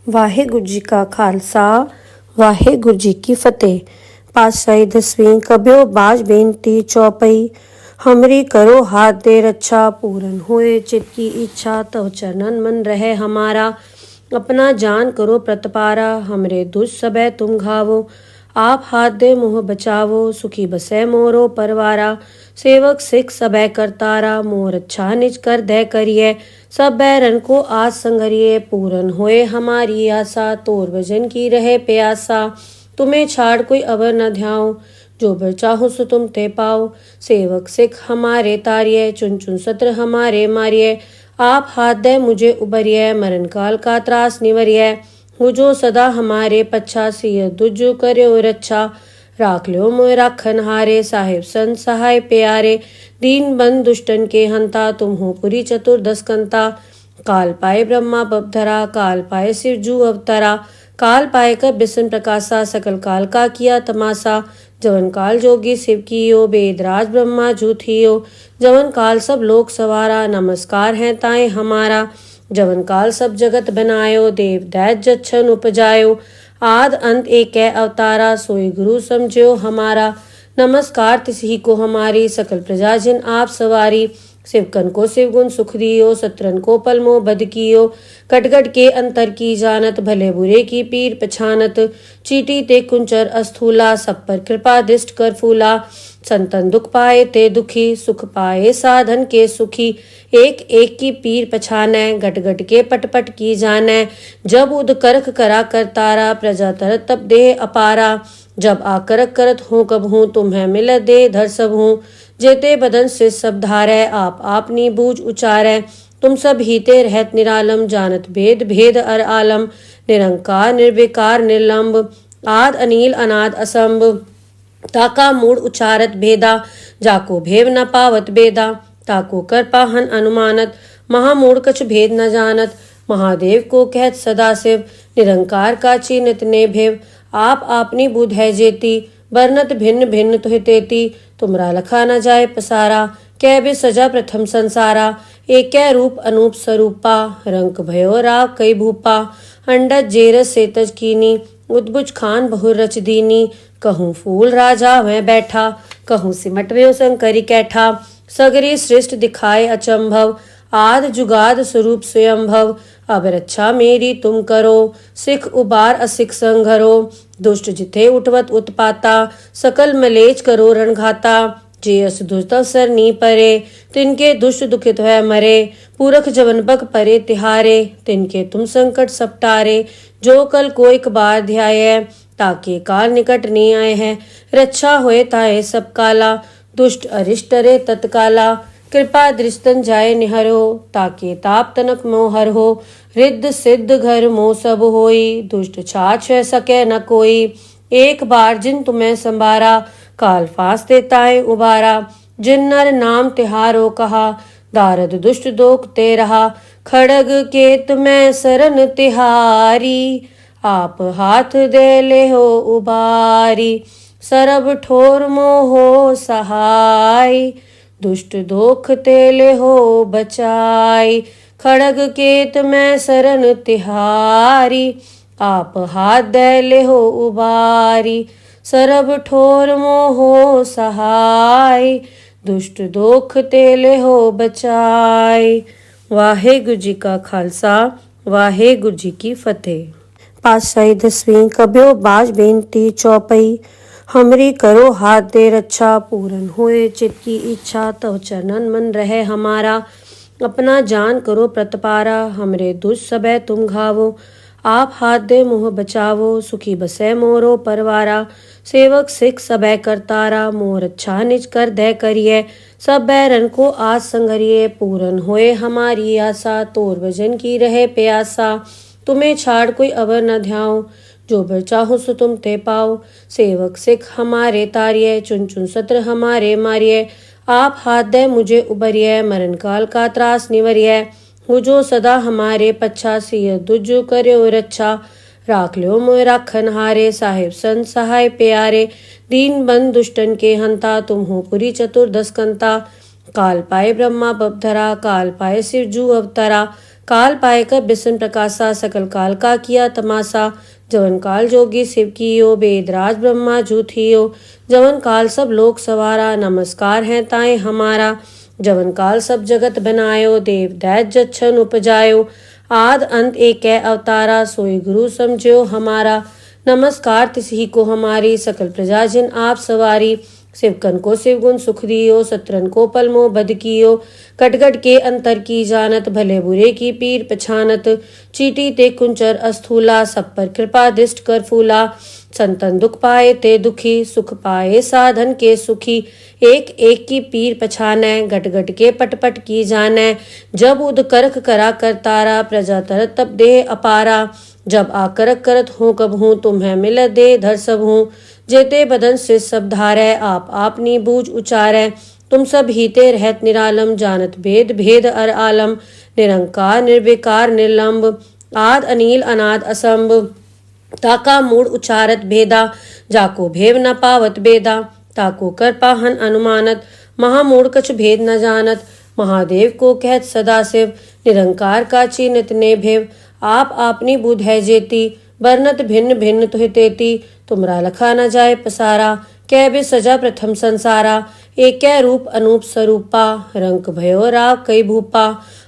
ਵਾਹਿਗੁਰੂ ਜੀ ਕਾ ਖਾਲਸਾ ਵਾਹਿਗੁਰੂ ਜੀ ਕੀ ਫਤਿਹ। ਪਾਤਸ਼ਾਹੀ ਦਸਵੀਂ ਕਬਿਓ ਬਾਜ ਬੇਨਤੀ ਚੌਪਈ। हमरी करो हाथ दे रक्षा, पूरन होए चित की इच्छा, तव चरणन मन रहे हमारा। अपना जान करो प्रतपारा, हमरे दुष्ट सबे तुम घावो। आप हाथ दे मुँह बचावो, सुखी बसे मोरो परवारा। सेवक सिख सबे करतारा, मोर अच्छा निज कर दे करिए। सब बैरन को आज संगरिए, पूरन होए हमारी आशा। तोर भजन की रहे प्यासा, तुम्हें छाड़ कोई अवर न ध्याओ। जो बर चाहो सो तुम ते पाओ। सेवक सिख हमारे तारिये, चुन चुन सत्र हमारे मारिये। आप हाथ दे मुझे उबरिये, मरण काल का त्रास निवरिये। हो जो सदा हमारे पच्छा, सिय दुजो कर्यो रक्षा। राख लो मोय राखन हारे, साहिब संत सहाय प्यारे। दीन बंद दुष्टन के हंता, तुम हो पुरी चतुर्दश कंता। काल पाए ब्रह्मा बपधरा, काल पाए शिव जू अवतरा। काल पाए कर बिसन प्रकाशा, सकल काल का किया तमाशा। जवन काल जोगी शिव कियो, वेदराज ब्रह्मा जू थियो। जवन काल सब लोक सवारा, नमस्कार है ताए हमारा। जवन काल सब जगत बनायो, देव दैत जच्छन उपजायो। आद अंत एक अवतारा, सोई गुरु समझो हमारा। नमस्कार तिसही को हमारी, सकल प्रजा जिन आप सवारी। शिवकन को शिव गुण सुख दियो, सत्रन को पलमो बद कियो। कटगट के अंतर की जानत, भले बुरे की पीर पछानत। चीटी ते कुंचर अस्थूला, सब पर कृपा दृष्ट कर फूला। संतन दुख पाए ते दुखी, सुख पाए साधन के सुखी। एक एक की पीर पछाने, गट गट के पट पट की जाने। जब उद करख करा करतारा, प्रजा तरत तब देह अपारा। जब आकरक करत हूँ कब हूँ, तुम्हें मिल दे धर सब हूँ। जेते बदन से सब धारै, आप आपनी बूझ उचारै। तुम सब हीते रहत निरालम, जानत भेद भेद अर आलम। निरंकार निर्विकार निर्लंब, आद अनील अनाद असंभ। ताका मूड उचारत भेदा, जाको भेव न पावत बेदा। ताको कर पाहन अनुमानत, महामूड कछ भेद न जानत। महादेव को कहत सदा शिव, निरंकार का चीनत ने भेव। आप आपनी बुध है जेती, बरनत भिन्न भिन्न तुहि तेती। तुमरा लखा न जाए पसारा, कै बे सजा प्रथम संसारा। एक रूप अनूप स्वरूपा, रंक भयो राव कई भूपा। अंडज जेरस सेतज कीनी, उद्भुज खान बहुर रच दीनी। कहूँ फूल राजा वह बैठा, कहूँ सिमट व्यो शंकरी कैठा। सगरी सृष्ट दिखाए अचंभव, आद जुगाद स्वरूप स्वयंभव। अब रक्षा मेरी तुम करो, सिख उबार असिख संघरो। दुष्ट जिथे उठवत उत्पाता, सकल मलेच करो रणघाता। जे अस दुष्ट अवसर नी परे, तिनके दुष्ट दुखित है मरे। पूरख जवन बक परे तिहारे, तिनके तुम संकट सपटारे। जो कल को एक बार ध्याये, ताके काल निकट नहीं आए हैं। रक्षा होए ताए सब काला, दुष्ट अरिष्ट रे तत्काला। कृपा दृष्टन जाए निहरो, ताके ताप तनक मोहर हो। रिद्ध सिद्ध घर मोह सब होई, दुष्ट छाछ सके न कोई। एक बार जिन तुम्हें संभारा, काल फांस देता है उबारा। जिन नर नाम तिहारो कहा, दारद दुष्ट दोख ते रहा। खड़ग केत में सरन तिहारी, आप हाथ दे ले हो उबारी। सरब ठोर मोहो सहाय, दुष्ट दोख तेले हो बचाई। खड़ग केत में सरन तिहारी, आप हाथ दे ले हो उबारी। सरब ठोर मोहो सहाय, दुष्ट दोख तेले हो बचाई। वाहेगुरु जी का खालसा वाहेगुरु जी की फतेह। पातशाही दसवीं कबियो बाज बेनती चौपई। हमरी करो हाथ दे रक्षा, पूरन होए चित की इच्छा। तव चरणन मन रहे हमारा। अपना जान करो प्रतपारा, हमरे दुष्ट सबे तुम घावो। आप हाथ दे मुँह बचावो, सुखी बसे मोरो परवारा। सेवक सिख सबे करतारा, मोर अच्छा निज कर दे करिए। सब बैरन को आज संगरिए, पूरन होए हमारी आशा। तोर भजन की रहे प्यासा, तुम्हें छाड़ कोई अवर न ध्याओ। जो बर चाहो सो तुम ते पाओ। सेवक सिख हमारे तारिये, चुन चुन सत्र हमारे मारिये। आप हाथ दे मुझे उबरिये, मरण काल का त्रास निवरिये। हो जो सदा हमारे पच्छा, सिय दुजो कर्यो रक्षा। राख लो मोय राखन हारे, साहिब संत सहाय प्यारे। दीन बंद दुष्टन के हंता, तुम हो पुरी चतुर्दश कंता। काल पाए ब्रह्मा बपधरा, काल पाए शिव जू अवतरा। काल पाए कर बिसन प्रकाशा सकल काल का किया तमाशा। जवन काल जोगी शिव कियो वेदराज ब्रह्मा जूथियो। जवन काल सब लोक सवारा नमस्कार है ताए हमारा। जवन काल सब जगत बनायो देव दैत जच्छन उपजायो। आद अंत एक अवतारा सोई गुरु समझो हमारा। नमस्कार तिसही को हमारी सकल प्रजा जिन आप सवारी। शिवकन को शिव गुण सुख दियो सत्रन को पलमो बद कियो। कटगट के अंतर की जानत भले बुरे की पीर पछानत। चीटी ते कुंचर अस्थूला सब पर कृपा दृष्ट कर फूला। संतन दुख पाए ते दुखी सुख पाए साधन के सुखी। एक एक की पीर पछानै गट गट के पट पट की जानै। जब उद करख करा कर तारा प्रजा तरत तब देह अपारा। जब आकरक करत हूँ कब हूँ तुम्हें मिल दे धर सब हूँ। जेते बदन से सब धारै आप आपनी बूझ उचारै। तुम सब हीते रहत निरालम जानत भेद भेद अर आलम। निरंकार निर्विकार निर्लंब आद अनील अनाद असंभ। ताका मूड उचारत भेदा जाको भेव न पावत बेदा। ताको कर पाहन अनुमानत महामूड कछ भेद न जानत। महादेव को कहत सदा शिव निरंकार का चीनत ने भेव। आप आपनी बुध है जेती वर्णत भिन्न भिन्न तुहि तेती। तुमरा लखा न जाए पसारा कै बे सजा प्रथम संसारा। एक रूप अनूप स्वरूपा रंक भयो राव कई भूपा।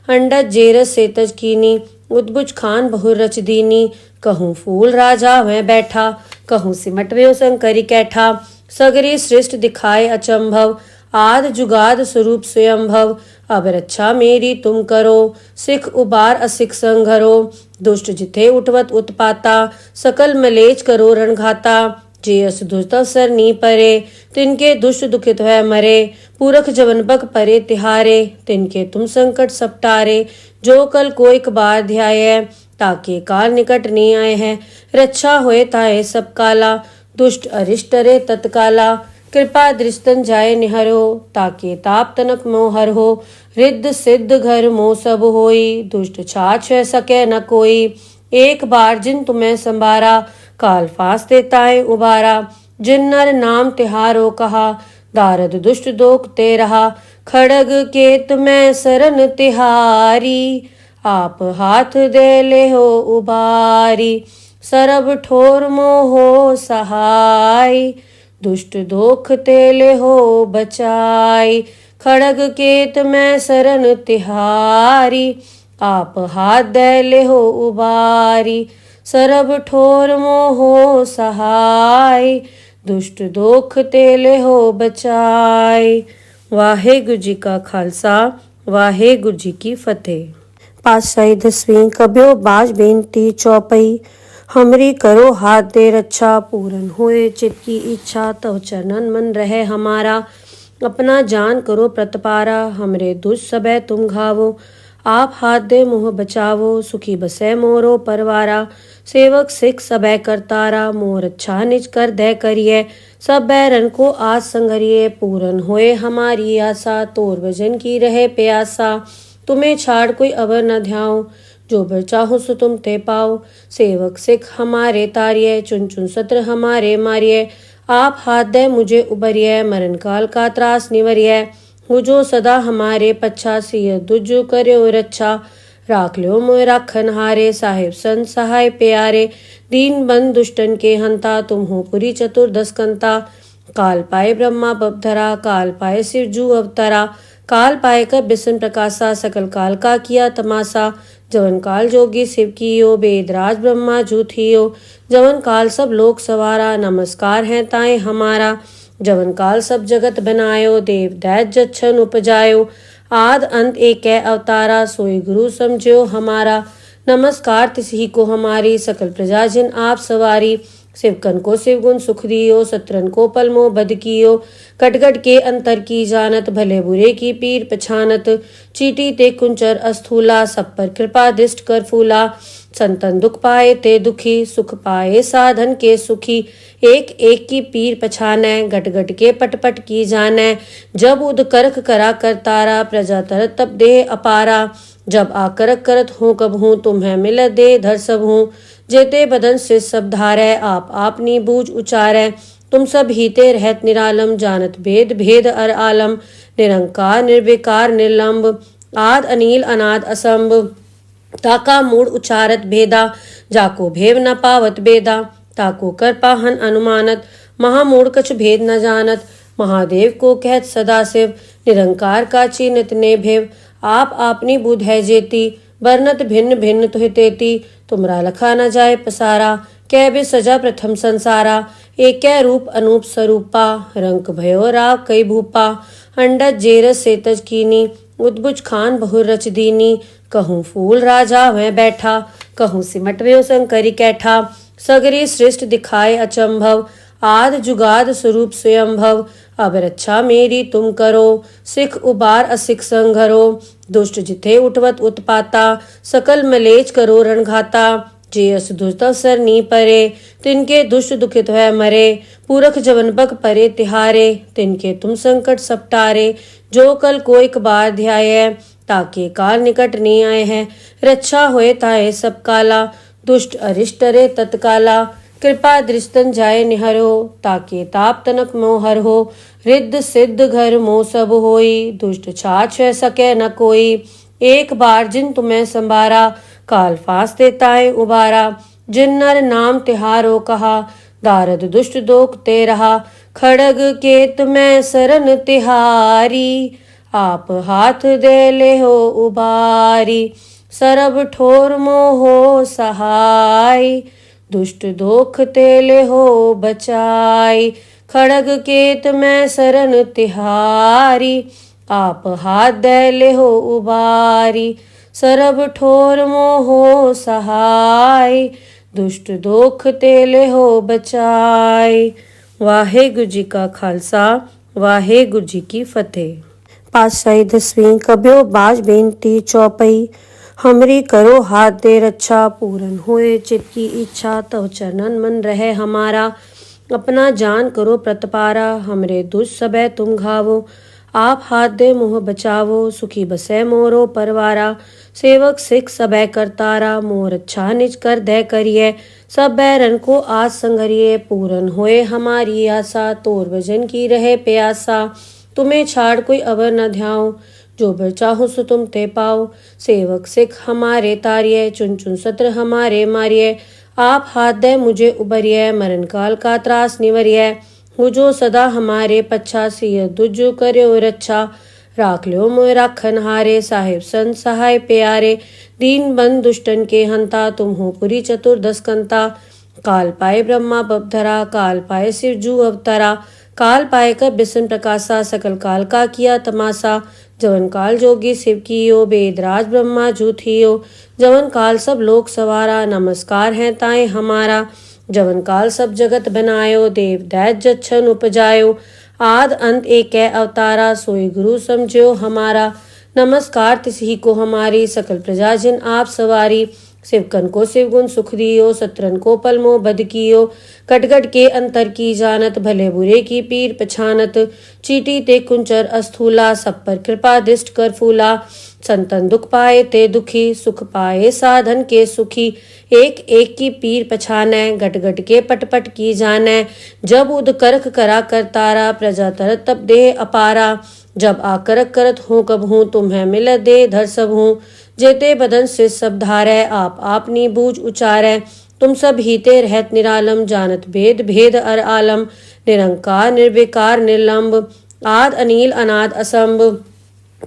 अंडज जेरस सेतज कीनी उद्भुज खान बहुर रच दीनी। कहूँ फूल राजा वह बैठा कहूँ सिमट व्यो शंकरी कैठा। सगरी सृष्ट दिखाए अचंभव आद जुगाद स्वरूप स्वयंभव। अब रक्षा मेरी तुम करो सिख उबार असिख संघरो। दुष्ट जिथे उठवत उत्पाता सकल मलेच करो रणघाता। जे अस दुष्ट अवसर नी परे तिनके दुष्ट दुखित है मरे। पूरख जवन बक परे तिहारे तिनके तुम संकट सपटारे। जो कल को एक बार ध्याय ताके काल निकट नहीं आए हैं। रक्षा होए ताए सब काला दुष्ट अरिष्ट रे तत्काला। कृपा दृष्टन जाए निहरो ताके ताप तनक मोहर हो। रिद्ध सिद्ध घर मोह सब होई दुष्ट छाछ सके न कोई। एक बार जिन तुम्हें संभारा काल फांस देताए उबारा। जिन नर नाम तिहारो कहा दारद दुष्ट दोख ते रहा। खड़ग केत में सरन तिहारी आप हाथ दे ले हो उबारी। सरब ठोर मोहो सहाय दुष्ट दोख तेले हो बचाई। खड़ग केत में सरन तिहारी आप हाथ दे ले हो उबारी। सरब ठोर मोहो सहाय दुष्ट दोख तेले हो बचाई। वाहेगुरु जी का खालसा वाहेगुरु जी की फतेह। पातशाही 10वीं कब्यो बाज बेनती चौपई। हमरी करो हाथ दे रक्षा पूरन होए चित की इच्छा। तव चरणन मन रहे हमारा अपना जान करो प्रतपारा। हमरे दुष्ट सबे तुम घावो आप हाथ दे मोह बचावो। सुखी बसे मोरो परवारा सेवक सिख सबे करतारा। मोर अच्छा निज कर दे करिए सब बैरन को आज संगरिए। पूरन होए हमारी आशा तोर भजन की रहे प्यासा। तुम्हें छाड़ कोई अवर न ध्याओ जो बर चाहो सो तुम ते पाओ। सेवक सिख हमारे तारिये चुन चुन सत्र हमारे मारिये। आप हाथ दे मुझे उबरिये मरण काल का त्रास निवरिये। हो जो सदा हमारे पच्छा सिय दुजो कर्यो रक्षा। राख लो मोय राखन हारे साहिब संत सहाय प्यारे। दीन बंद दुष्टन के हंता तुम हो पुरी चतुर्दश कंता। काल पाए ब्रह्मा बपधरा काल पाए शिव जू अवतरा। काल पाए कर बिसन प्रकाशा सकल काल का किया तमाशा। जवन काल जोगी शिव कियो वेदराज ब्रह्मा जूथियो। जवन काल सब लोक सवारा नमस्कार है ताए हमारा। जवन काल सब जगत बनायो देव दैत जच्छन उपजायो। आद अंत एक अवतारा सोई गुरु समझो हमारा। नमस्कार तिसही को हमारी सकल प्रजा जिन आप सवारी। शिवकन को शिव गुण सुख दियो सत्रन को पलमो बद कियो। कटगट के अंतर की जानत भले बुरे की पीर पछानत। चीटी ते कुंचर अस्थूला सब पर कृपा दृष्ट कर फूला। संतन दुख पाए ते दुखी सुख पाए साधन के सुखी। एक एक की पीर पछानै गट गट के पट पट की जानै। जब उद करख करा कर तारा प्रजा तरत तब देह अपारा। जब आकरक करत हूँ कब हूँ तुम्हें मिल दे धर सब हूँ। जेते बदन से सब धारै आप आपनी बूझ उचारै। तुम सब हीते रहत निरालम जानत भेद भेद अर आलम। निरंकार निर्विकार निर्लंब आद अनील अनाद असंभ। ताका मूड उचारत भेदा, जाको भेव न पावत बेदा, ताको कर पाहन अनुमानत, महामूड कछ भेद न जानत, महादेव को कहत सदाशिव, निरंकार का चीनित ने भेव, आप आपनी बुध है जेती, बरनत भिन्न भिन्न तुहि तेती, तुमरा लखा न जाए पसारा, कै बे सजा प्रथम संसारा, एक रूप अनूप स्वरूपा, रंक भयो राव कई भूपा, अंडज जेरस सेतज कीनी, उद्भुज खान बहुर रच दीनी, कहूँ फूल राजा वह बैठा, कहूँ सिमट व्यो शंकरी कैठा, सगरी सृष्ट दिखाए अचंभव, आद जुगाद स्वरूप स्वयंभव, अब रक्षा मेरी तुम करो, सिख उबार असिख संघरो, दुष्ट जिथे उठवत उत्पाता, सकल मलेच करो रणघाता, जे अस दुष्ट अवसर नी परे, तिनके दुष्ट दुखित है मरे, पूरख जवन बक परे तिहारे, तिनके तुम संकट सपटारे, जो कल को एक बार ध्याय, ताके काल निकट नहीं आए हैं, रक्षा होए ताए सब काला, दुष्ट अरिष्ट रे तत्काला, कृपा दृष्टन जाए निहरो, ताके ताप तनक मोहर हो, रिद्ध सिद्ध घर मोह सब होई, दुष्ट छाछ है सके न कोई, एक बार जिन तुम्हें संभारा, काल फांस देताए उबारा, जिन नर नाम तिहारो कहा, दारद दुष्ट दोख ते रहा, खड़ग के तुम्हें सरन तिहारी, आप हाथ दे ले हो उबारी, सरब ठोर मोहो सहाय, दुष्ट दोख तेले हो बचाई, खड़ग केत में सरन तिहारी, आप हाथ दे ले हो उबारी, सरब ठोर मोहो सहाय, दुष्ट दोख तेले हो बचाई। वाहेगुरु जी का खालसा, वाहेगुरु जी की फतेह। पातशाही 10वीं कब्यो बाज बेनती चौपई, हमरी करो हाथ दे रक्षा, पूरन होए चित की इच्छा, तव चरणन मन रहे हमारा, अपना जान करो प्रतपारा, हमरे दुष्ट सबे तुम घावो, आप हाथ दे मोह बचावो, सुखी बसे मोरो परवारा, सेवक सिख सबे करतारा, मोर अच्छा निज कर दे करिए, सब बैरन को आज संगरिए, पूरन होए हमारी आशा, तोर भजन की रहे प्यासा, तुम्हें छाड़ कोई अवर न ध्याओ, जो बर चाहो सो तुम ते पाओ, सेवक सिख हमारे तारिये, चुन चुन सत्र हमारे मारिये, आप हाथ दे मुझे उबरिये, मरण काल का त्रास निवरिये, हो जो सदा हमारे पच्छा, सिय दुजो कर्यो रक्षा, राख लो मोय राखन हारे, साहिब संत सहाय प्यारे, दीन बंद दुष्टन के हंता, तुम हो पुरी चतुर्दश कंता, काल पाए ब्रह्मा बपधरा, काल पाए शिव जू अवतरा, काल पाए कर बिसन प्रकाशा, सकल काल का किया तमाशा, जवन काल जोगी शिव कियो, वेदराज ब्रह्मा जूथियो, जवन काल सब लोक सवारा, नमस्कार है ताए हमारा, जवन काल सब जगत बनायो, देव दैत जच्छन उपजायो, आद अंत एक अवतारा, सोई गुरु समझो हमारा, नमस्कार तिसही को हमारी, सकल प्रजा जिन आप सवारी, शिवकन को शिवगुण सुख दियो, सत्रन को पलमो बद कियो, कटगट के अंतर की जानत, भले बुरे की पीर पछानत, चीटी ते कुंचर अस्थूला, सब पर कृपा दृष्ट कर फूला, संतन दुख पाए ते दुखी, सुख पाए साधन के सुखी, एक एक की पीर पछाने, गट गट के पट पट की जाने, जब उद करख करा कर तारा, प्रजा तरत तब दे अपारा, जब आकरक करत हूँ कब हूँ, तुम्हें मिल दे धर सब हूँ, जेते बदन से सब धारै, आप आपनी बूझ उचारै, तुम सब हीते रहत निरालम, जानत भेद भेद अर आलम, निरंकार निर्विकार निर्लंब, आद अनील अनाद असंभ,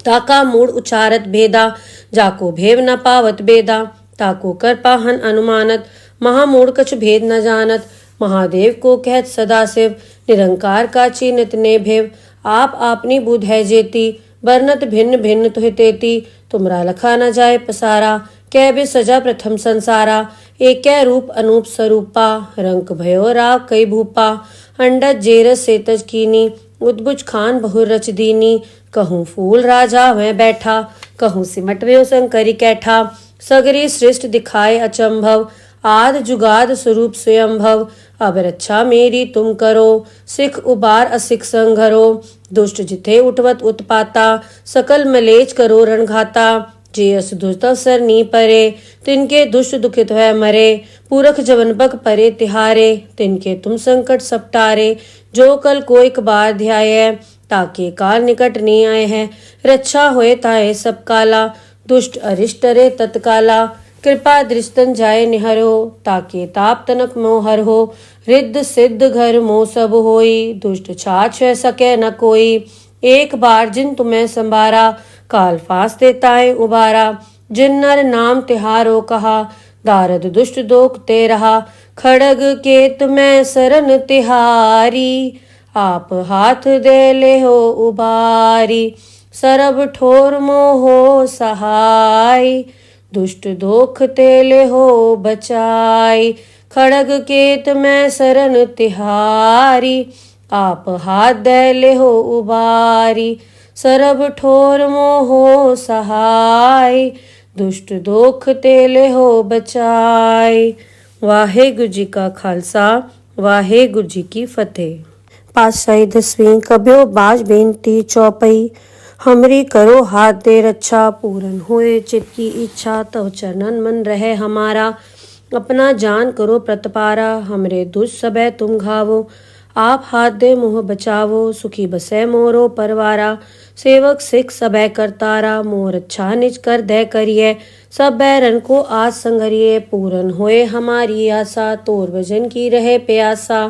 ताका मूड उचारत भेदा, जाको भेव न पावत बेदा, ताको कर पाहन अनुमानत, महामूड कछ भेद न जानत, महादेव को कहत सदाशिव, निरंकार का चीनित ने भेव, आप आपनी बुध है जेती, बरनत भिन्न भिन्न तुहि तेती, तुमरा लखा न जाए पसारा, कै बे सजा प्रथम संसारा, एक रूप अनूप स्वरूपा, रंक भयो राव कई भूपा, अंडज जेरस सेतज कीनी, उद्भुज खान बहुर रच दीनी, कहूँ फूल राजा वह बैठा, कहूँ सिमट व्यो शंकरी कैठा, सगरी सृष्ट दिखाए अचंभव, आद जुगाद स्वरूप स्वयंभव, अब रक्षा मेरी तुम करो, सिख उबार असिख संघरो, दुष्ट जिथे उठवत उत्पाता, सकल मलेच करो रणघाता, जे अस दुष्ट अवसर नी परे, तिनके दुष्ट दुखित है मरे, पूरख जवन बक परे तिहारे, तिनके तुम संकट सपटारे, जो कल को एक बार ध्याय, ताके काल निकट नहीं आए हैं, रक्षा होए ताए सब काला, दुष्ट अरिष्ट रे तत्काला कृपा दृष्टन जाय निहरो ताके ताप तनक मोहर हो रिद्ध सिद्ध घर मोह सब होई दुष्ट छाछ सके न कोई एक बार जिन तुम्हें संभारा काल फांस देताए उबारा जिन नर नाम तिहारो कहा दारद दुष्ट दोख ते रहा खड़ग केत में सरन तिहारी आप हाथ दे ले हो उबारी सरब ठोर मोहो सहाय दुष्ट दोख तेले हो बचाई खड़ग केत में सरन तिहारी आप हाथ दे ले हो उबारी सरब ठोर मोहो सहाय दुष्ट दोख तेले हो बचाई। वाहेगुरु जी का खालसा वाहेगुरु जी की फतेह। पातशाही 10वीं कब्यो बाज बेनती चौपई हमरी करो हाथ दे रक्षा पूरन होए चित की इच्छा तव चरणन मन रहे हमारा अपना जान करो प्रतपारा हमरे दुष्ट सबे तुम घावो आप हाथ दे मोह बचावो सुखी बसे मोरो परवारा सेवक सिख सबे करतारा मोर अच्छा निज कर दे करिए सब बैरन को आज संगरिए पूरन होए हमारी आशा तोर भजन की रहे प्यासा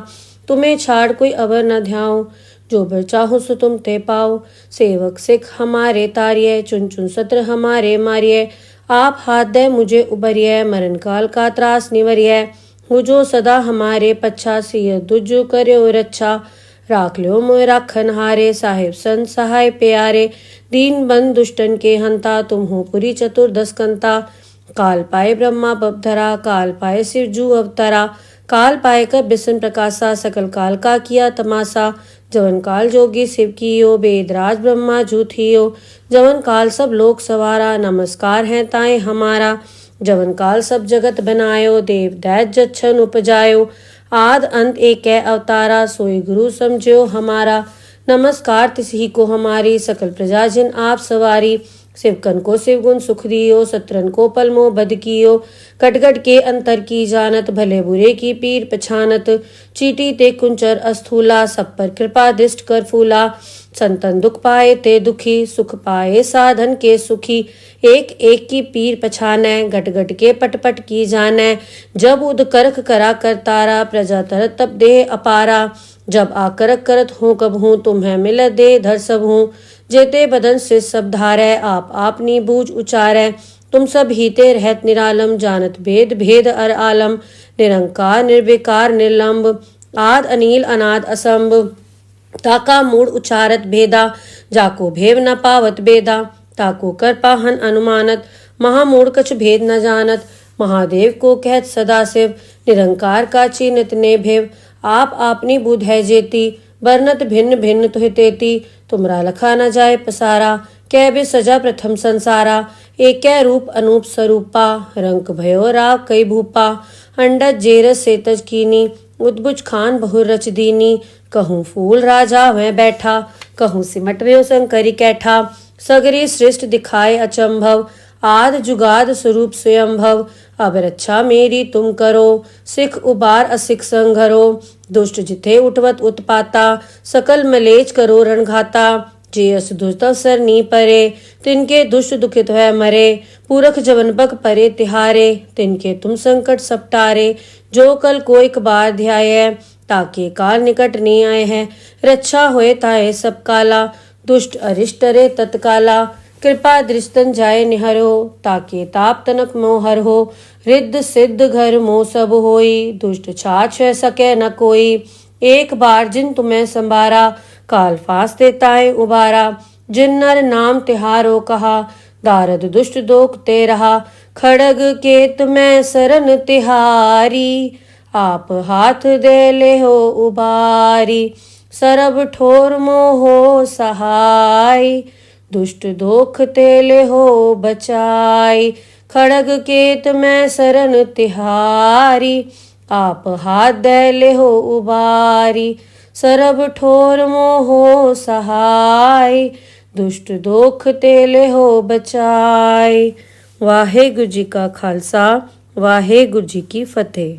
तुम्हें छाड़ कोई अवर न ध्याओ जो बर चाहो सो तुम ते पाओ सेवक सिख हमारे तारिये चुन चुन सत्र हमारे मारिये आप हाथ दे मुझे उबरिये मरण काल का त्रास निवरिये हो जो सदा हमारे पच्छा सिय दुजो कर्यो रक्षा राख लो मोय राखन हारे साहिब संत सहाय प्यारे दीन बंद दुष्टन के हंता तुम हो पुरी चतुर्दश कंता काल पाए ब्रह्मा बपधरा काल पाए शिव जू अवतरा काल पाए कर बिसन प्रकाशा सकल काल का किया तमाशा जवन काल जोगी शिव कियो वेदराज ब्रह्मा जूथियो जवन काल सब लोक सवारा नमस्कार है ताए हमारा जवन काल सब जगत बनायो देव दैत जच्छन उपजायो आद अंत एक अवतारा सोई गुरु समझो हमारा नमस्कार तिसही को हमारी सकल प्रजा जिन आप सवारी शिवकन को शिवगुण सुख दियो सत्रन को पलमो बद कियो कटगट के अंतर की जानत भले बुरे की पीर पछानत चीटी ते कुंचर अस्थूला सब पर कृपा दिष्ट कर फूला संतन दुख पाए ते दुखी सुख पाए साधन के सुखी एक एक की पीर पछाने गट गट के पट पट की जाने जब उद करख करा कर तारा प्रजा तरत तब दे अपारा जब आकरक करत हूँ कब हूँ तुम्हें मिल दे धर सब हूँ जेते बदन से सब धारै आप आपनी बूझ उचारै तुम सब हीते रहत निरालम जानत भेद भेद अर आलम निरंकार निर्विकार निर्लंब आद अनील अनाद असंभ ताका मूड उचारत भेदा जाको भेव न पावत बेदा ताको कर पाहन अनुमानत महामूड कछ भेद न जानत महादेव को कहत सदा शिव निरंकार का चीनित ने भेव आप आपनी बुध है जेती बरनत भिन्न भिन्न तुहि तेती तुमरा लखा न जाए पसारा कै बे सजा प्रथम संसारा एक रूप अनूप स्वरूपा रंक भयो राव कई भूपा अंडज जेरस सेतज कीनी उद्बुज खान बहु रच दीनी कहूँ फूल राजा वह बैठा कहूँ सिमट व्यो शंकरी कैठा सगरी सृष्ट दिखाए अचंभव आद जुगाद स्वरूप स्वयंभव अब रक्षा मेरी तुम करो सिख उबार असिख संघरो दुष्ट जिथे उठवत उत्पाता सकल मलेच करो रणघाता जे अस दुष्टवसर नी परे तिनके दुष्ट दुखित है मरे पूरख जवन बग परे तिहारे तिनके तुम संकट सपटारे जो कल को एक बार ध्याय ताके काल निकट नहीं आए हैं रक्षा होए ताए सब काला दुष्ट अरिष्ट रे तत्काला कृपा दृष्टन जाय निहरो ताके ताप तनक मोहर हो रिद्ध सिद्ध घर मोह सब होई दुष्ट छाछ सके न कोई एक बार जिन तुम्हें संभारा काल फांस देताए उबारा जिन नर नाम तिहारो कहा दारद दुष्ट दोख ते रहा खड़ग केत में सरन तिहारी आप हाथ दे ले हो उबारी सरब ठोर मोहो सहाय दुष्ट दोख तेले हो बचाई खड़ग केत में सरन तिहारी आप हाथ दे ले हो उबारी सरब ठोर मोहो सहाय दुष्ट दोख तेले हो बचाई। वाहेगुरु जी का खालसा वाहेगुरु जी की फतेह।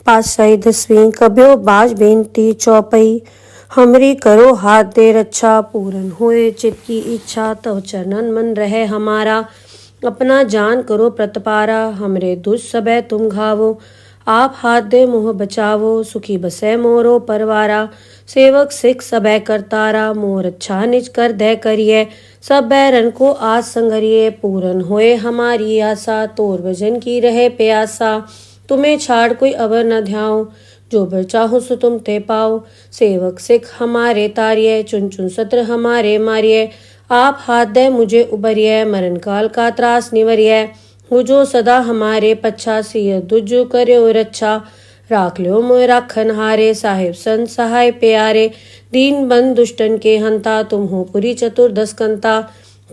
पातशाही 10वीं कब्यो बाज बेनती चौपई हमरी करो हाथ दे रक्षा पूरन होए चित की इच्छा तव चरणन मन रहे हमारा अपना जान करो प्रतपारा, हमरे दुष्ट सबे तुम घावो। आप हाथ दे मुँह बचावो, सुखी बसै मोरो परवारा। सेवक सिख सबे करतारा, मोर अच्छा निज कर दे करिए। सब बैरन को आज संगरिए, पूरन होए हमारी आशा। तोर भजन की रहे प्यासा, तुम्हें छाड़ कोई अवर न ध्याओ। जो बर चाहो सो तुम ते पाओ। सेवक सिख हमारे तारिये, चुन चुन सत्र हमारे मारिये। आप हाथ दे मुझे उबरिये, मरण काल का त्रास निवरिये। हो जो सदा हमारे पच्छा, सिय दुजु कर्यो रक्षा। राख ल्यो मोय राखन हारे, साहिब संत सहाय प्यारे। दीन बंद दुष्टन के हंता, तुम हो पुरी चतुर्दश कंता।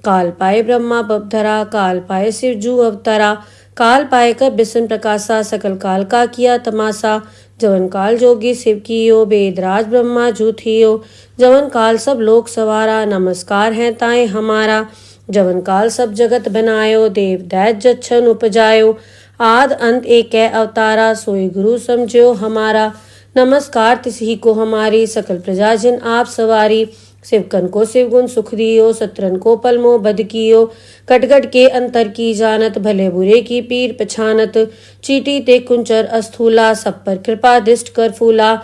काल पाए ब्रह्मा बपधरा, काल पाए शिव जू अवतरा। काल पाए कर बिसन प्रकाशा, सकल काल का किया तमाशा। जवन काल जोगी शिव कियो, वेदराज ब्रह्मा जूथियो। जवन काल सब लोक सवारा, नमस्कार है ताए हमारा। जवन काल सब जगत बनायो, देव दैत जच्छन उपजायो। आद अंत एक अवतारा, सोई गुरु समझो हमारा। नमस्कार तिसही को हमारी, सकल प्रजा जिन आप सवारी। शिवकन को शिवगुण सुख दियो, सत्रन को पलमो बद कियो। कटगट के अंतर की जानत, भले बुरे की पीर पछानत। चीटी ते कुंचर अस्थूला, सब पर कृपा दृष्ट कर फूला।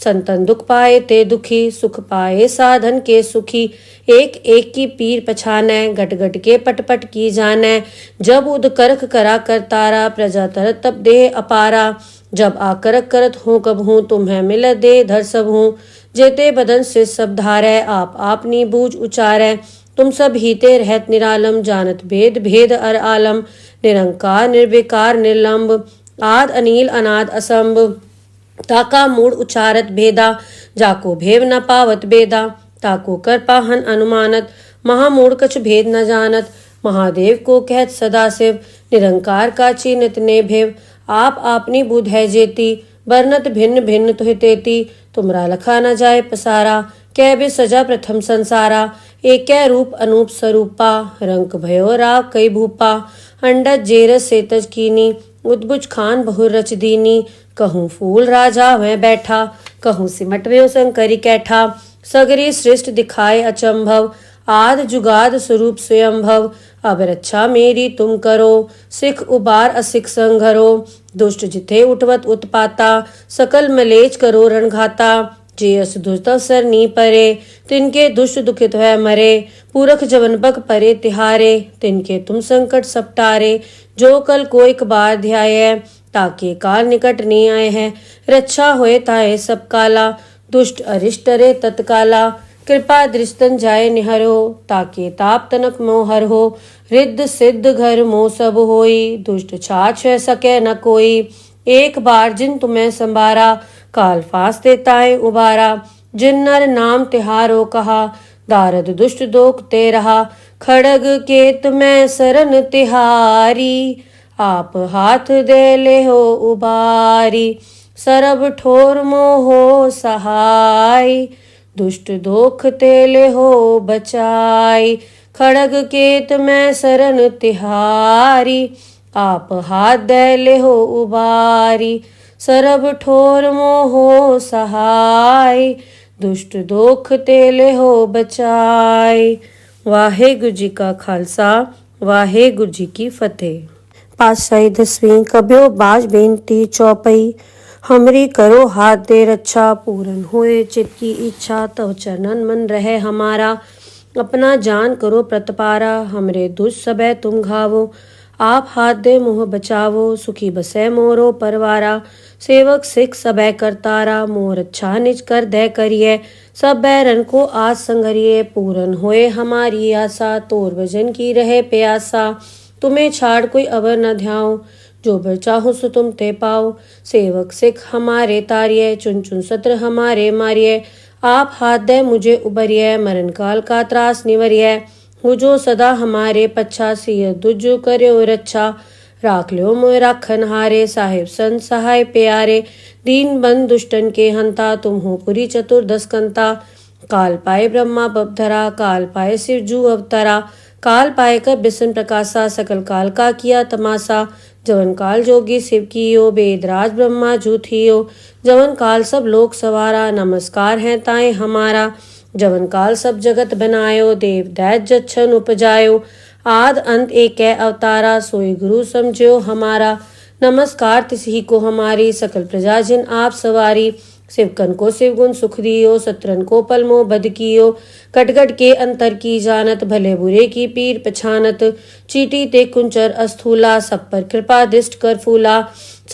संतन दुख पाए ते दुखी, सुख पाए साधन के सुखी। एक एक की पीर पछानै, गट गट के पट पट की जानै। जब उद करख करा कर तारा, प्रजा तरत तब देह अपारा। जब आकरक करत हूँ कब हूँ, तुम्हें मिल दे धर सब हूँ। जेते बदन से सब धारै, आप आपनी बूझ उचारै। तुम सब हीते रहत निरालम, जानत भेद भेद अर आलम। निरंकार निर्विकार निर्लंब, आद अनील अनाद असंभ। ताका मूड उचारत भेदा, जाको भेव न पावत बेदा। ताको कर पाहन अनुमानत, महामूढ़ कछ भेद न जानत। महादेव को कहत सदाशिव, निरंकार का चीनत ने भेव। आप आपनी बुध है जेती, बरनत भिन्न भिन्न तुहि तेती। तुमरा लखा न जाए पसारा, कै बे सजा प्रथम संसारा। एक रूप अनूप स्वरूपा, रंक भयो राग कई भूपा। अंडज जेरस सेतज कीनी, उद्भुज खान बहु रच दीनी। कहूँ फूल राजा वह बैठा, कहूँ सिमट व्यो शंकरी कैठा। सगरी सृष्ट दिखाए अचंभव, आद जुगाद स्वरूप स्वयंभव। अब रक्षा मेरी तुम करो, सिख उबार असिख संघरो। दुष्ट जिथे उठवत उत्पाता, सकल मलेच करो रणघाता। जे अस दुष्ट अवसर नी परे, तिनके दुष्ट दुखित है मरे। पूरख जवन बग परे तिहारे, तिनके तुम संकट सपटारे। जो कल को एक बार ध्याय, ताके काल निकट नहीं आए हैं। रक्षा होए ताए सब काला, दुष्ट अरिष्ट रे तत्काला। कृपा दृष्टन जाए निहरो, ताके ताप तनक मोहर हो। रिद्ध सिद्ध घर मोह सब होई, दुष्ट छाछ सके न कोई। एक बार जिन तुम्हें संभारा, काल फास देताए उबारा। जिन नर नाम तिहारो कहा, दारद दुष्ट दोख ते रहा। खड़ग केत में सरन तिहारी, आप हाथ दे ले हो उबारी। सरब ठोर मोहो सहाय, दुष्ट दोख तेले हो बचाई। खड़ग केत में सरन तिहारी, आप हाथ दे ले हो उबारी। सरब ठोर मोहो सहाय, दुष्ट दोख तेले हो बचाई। वाहेगुरु जी का खालसा, वाहेगुरु जी की फतेह। पातशाही दसवीं कब्यो बाज बेनती चौपई। हमरी करो हाथ दे रक्षा, पूरन होए चित की इच्छा। तव चरणन मन रहे हमारा, अपना जान करो प्रतपारा। हमरे दुष्ट सबे तुम घावो, आप हाथ दे मुँह बचावो। सुखी बसै मोरो परवारा, सेवक सिख सबे करतारा। मोर अच्छा निज कर दे करिए, सब बैरन को आज संगरिए। पूरन होए हमारी आशा, तोर भजन की रहे प्यासा। तुम्हें छाड़ कोई अवर न ध्याओ, जो बर चाहो सो तुम ते पाओ। सेवक सिख हमारे तारिये, चुन चुन सत्र हमारे मारिये। आप हाथ दे मुझे उबरिये, मरण काल का त्रास निवरिये। हो जो सदा हमारे पच्छा, सिय दुजु कर्यो रक्षा। राख ल्यो मोय राखन हारे, साहिब संत सहाय प्यारे। दीन बंद दुष्टन के हंता, तुम हो पुरी चतुर्दश कंता। काल पाए ब्रह्मा बपधरा, काल पाए शिव जू अवतरा। काल पाए कर बिसन प्रकाशा, सकल काल का किया तमाशा। जवन काल जोगी शिव कियो, वेदराज ब्रह्मा जूथियो। जवन काल सब लोक सवारा, नमस्कार है ताए हमारा। जवन काल सब जगत बनायो, देव दैत जच्छन उपजायो। आद अंत एक अवतारा, सोई गुरु समझो हमारा। नमस्कार तिसही को हमारी, सकल प्रजा जिन आप सवारी। शिवकन को शिवगुण सुख दियो, सत्रन को पलमो बद कियो। कटगट के अंतर की जानत, भले बुरे की पीर पछानत। चीटी ते कुंचर अस्थूला, सब पर कृपा दृष्ट कर फूला।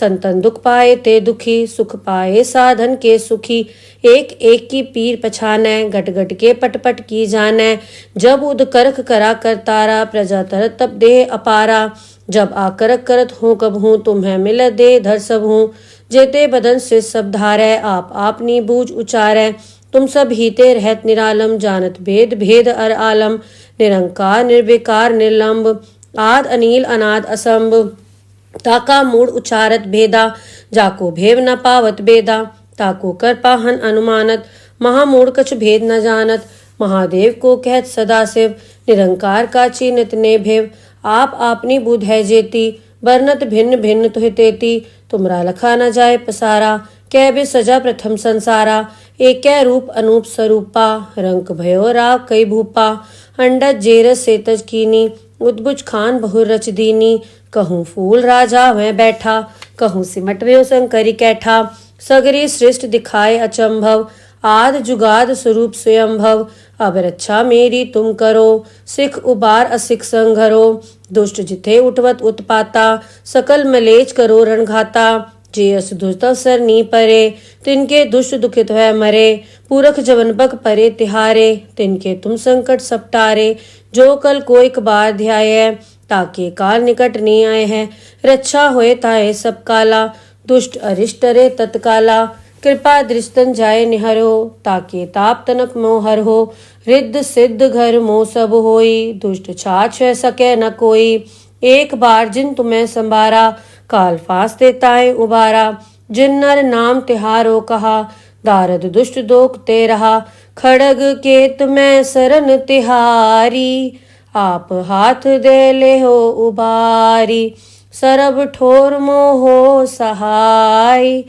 संतन दुख पाए ते दुखी, सुख पाए साधन के सुखी। एक एक की पीर पछानै, घट घट के पट पट की जानै। जब उद करख करा कर तारा, प्रजा तरत तब देह अपारा। जब आकरक करत हूँ कब हूँ, तुम्हें मिल दे धर सब हूँ। जेते बदन से सब धारै, आप आपनी बूझ उचारै। तुम सब हीते रहत निरालम, जानत भेद भेद अर आलम। निरंकार निर्विकार निर्लंब, आद अनील अनाद असंभ। ताका मूड उचारत भेदा, जाको भेव न पावत बेदा। ताको कर पाहन अनुमानत, महामूड कछ भेद न जानत। महादेव को कहत सदाशिव, निरंकार का चीनत ने भेव। आप आपनी बुध है जेती, बरनत भिन्न भिन्न तुहि तेती। तुमरा लखा न जाए पसारा, कै बे सजा प्रथम संसारा। एक रूप अनूप स्वरूपा, रंक भयो राव कई भूपा। अंडज जेरस सेतज कीनी, उद्भुज खान बहुर रच दीनी। कहूँ फूल राजा वह बैठा, कहूँ सिमट व्यो शंकरी कैठा। सगरी सृष्ट दिखाए अचंभव, आद जुगाद स्वरूप स्वयंभव। अब रक्षा मेरी तुम करो, सिख उबार असिख संघरो। दुष्ट जिथे उठवत उत्पाता, सकल मलेच करो रणघाता। जे अस दुष्ट अवसर नी परे, तिनके दुष्ट दुखित है मरे। पूरख जवन बक परे तिहारे, तिनके तुम संकट सपटारे। जो कल को एक बार ध्याय, ताके काल निकट नी आए हैं। रक्षा होए ताए सब काला, दुष्ट अरिष्ट रे तत्काला। कृपा दृष्टन जाए निहरो, ताके ताप तनक मोहर हो। रिद्ध सिद्ध घर मोह सब होई, दुष्ट छाछ सके न कोई। एक बार जिन तुम्हें संबारा, काल फास देताए उबारा। जिन नर नाम तिहारो कहा, दारद दुष्ट दोख ते रहा। खड़ग केत में सरन तिहारी, आप हाथ दे ले हो उबारी। सरब ठोर मोहो सहाय,